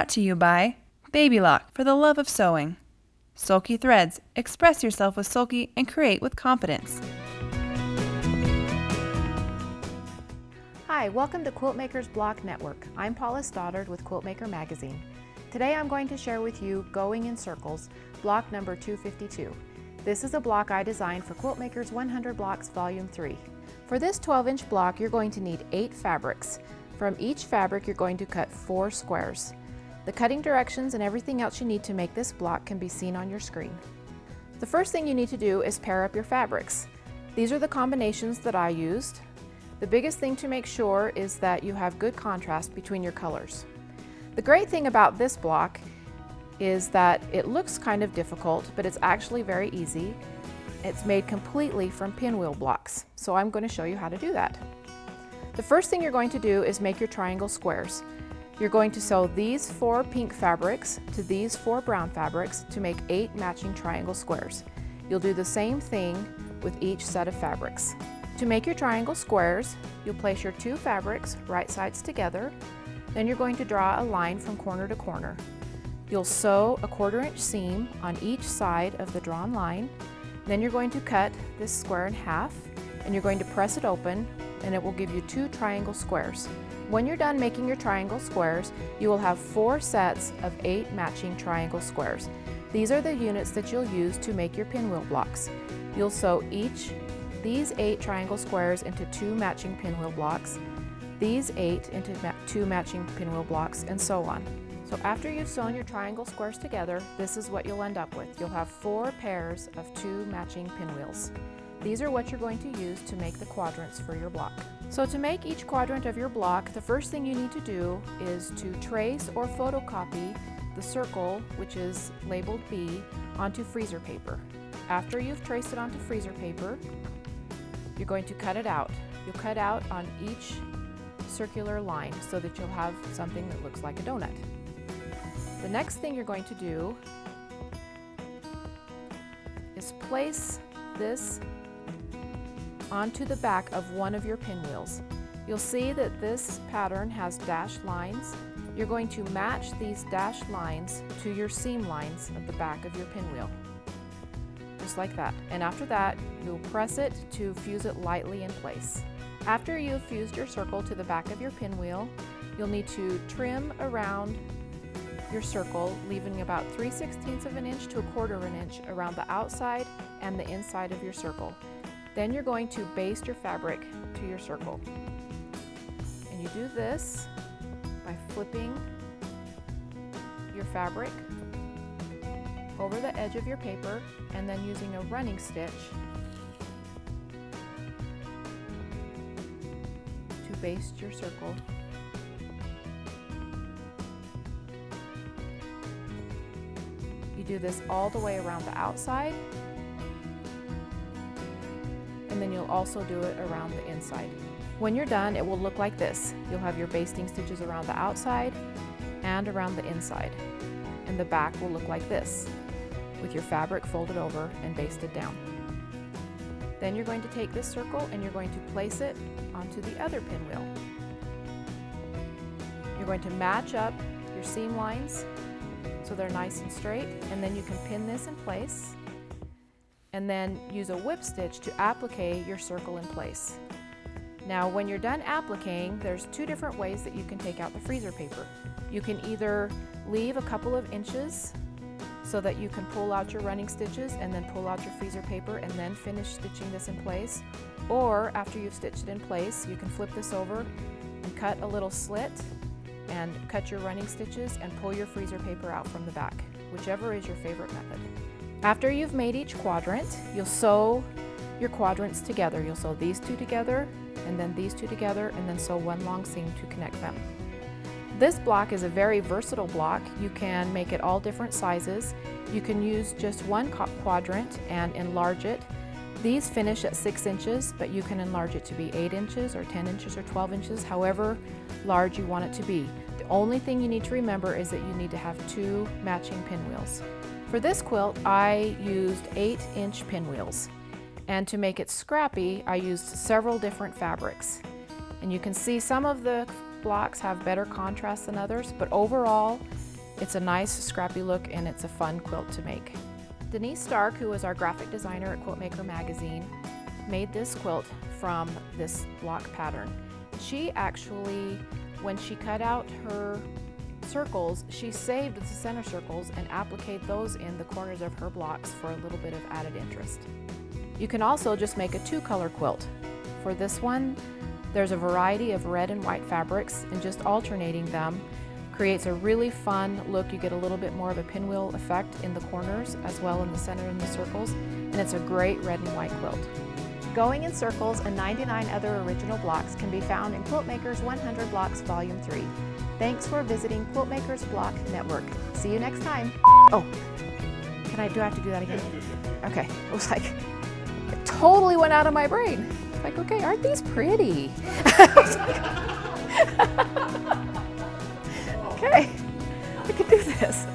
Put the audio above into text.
Brought to you by Baby Lock, for the love of sewing. Sulky Threads. Express yourself with Sulky and create with confidence. Hi, welcome to Quiltmaker's Block Network. I'm Paula Stoddard with Quiltmaker Magazine. Today I'm going to share with you Going in Circles, block number 252. This is a block I designed for Quiltmaker's 100 Blocks Volume 3. For this 12-inch block, you're going to need 8 fabrics. From each fabric, you're going to cut 4 squares. The cutting directions and everything else you need to make this block can be seen on your screen. The first thing you need to do is pair up your fabrics. These are the combinations that I used. The biggest thing to make sure is that you have good contrast between your colors. The great thing about this block is that it looks kind of difficult, but it's actually very easy. It's made completely from pinwheel blocks, so I'm going to show you how to do that. The first thing you're going to do is make your triangle squares. You're going to sew these 4 pink fabrics to these 4 brown fabrics to make 8 matching triangle squares. You'll do the same thing with each set of fabrics. To make your triangle squares, you'll place your 2 fabrics right sides together. Then you're going to draw a line from corner to corner. You'll sew a 1/4 inch seam on each side of the drawn line. Then you're going to cut this square in half and you're going to press it open, and it will give you 2 triangle squares. When you're done making your triangle squares, you will have 4 sets of 8 matching triangle squares. These are the units that you'll use to make your pinwheel blocks. You'll sew these 8 triangle squares into 2 matching pinwheel blocks, these 8 into 2 matching pinwheel blocks, and so on. So after you've sewn your triangle squares together, this is what you'll end up with. You'll have 4 pairs of 2 matching pinwheels. These are what you're going to use to make the quadrants for your block. So to make each quadrant of your block, the first thing you need to do is to trace or photocopy the circle, which is labeled B, onto freezer paper. After you've traced it onto freezer paper, you're going to cut it out. You'll cut out on each circular line so that you'll have something that looks like a donut. The next thing you're going to do is place this onto the back of one of your pinwheels. You'll see that this pattern has dashed lines. You're going to match these dashed lines to your seam lines at the back of your pinwheel, just like that. And after that, you'll press it to fuse it lightly in place. After you've fused your circle to the back of your pinwheel, you'll need to trim around your circle, leaving about 3/16 of an inch to 1/4 of an inch around the outside and the inside of your circle. Then you're going to baste your fabric to your circle. And you do this by flipping your fabric over the edge of your paper and then using a running stitch to baste your circle. You do this all the way around the outside, and then you'll also do it around the inside. When you're done, it will look like this. You'll have your basting stitches around the outside and around the inside. And the back will look like this, with your fabric folded over and basted down. Then you're going to take this circle and you're going to place it onto the other pinwheel. You're going to match up your seam lines so they're nice and straight, and then you can pin this in place and then use a whip stitch to applique your circle in place. Now when you're done appliquing, there's 2 different ways that you can take out the freezer paper. You can either leave a couple of inches so that you can pull out your running stitches and then pull out your freezer paper and then finish stitching this in place, or after you've stitched it in place, you can flip this over and cut a little slit and cut your running stitches and pull your freezer paper out from the back, whichever is your favorite method. After you've made each quadrant, you'll sew your quadrants together. You'll sew these 2 together, and then these 2 together, and then sew 1 long seam to connect them. This block is a very versatile block. You can make it all different sizes. You can use just 1 quadrant and enlarge it. These finish at 6 inches, but you can enlarge it to be 8 inches or 10 inches or 12 inches, however large you want it to be. The only thing you need to remember is that you need to have 2 matching pinwheels. For this quilt, I used 8-inch pinwheels. And to make it scrappy, I used several different fabrics. And you can see some of the blocks have better contrast than others, but overall, It's a nice scrappy look and it's a fun quilt to make. Denise Stark, who is our graphic designer at Quiltmaker magazine, made this quilt from this block pattern. She actually, when she cut out her circles, she saved the center circles and appliqued those in the corners of her blocks for a little bit of added interest. You can also just make a two-color quilt. For this one, there's a variety of red and white fabrics, and just alternating them creates a really fun look. You get a little bit more of a pinwheel effect in the corners as well in the center and the circles, and it's a great red and white quilt. Going in Circles and 99 other original blocks can be found in Quiltmaker's 100 Blocks Volume 3. Thanks for visiting Quiltmaker's Block Network. See you next time. Oh, do I have to do that again? Okay, it was like, it totally went out of my brain. Like, okay, aren't these pretty? Okay, I can do this.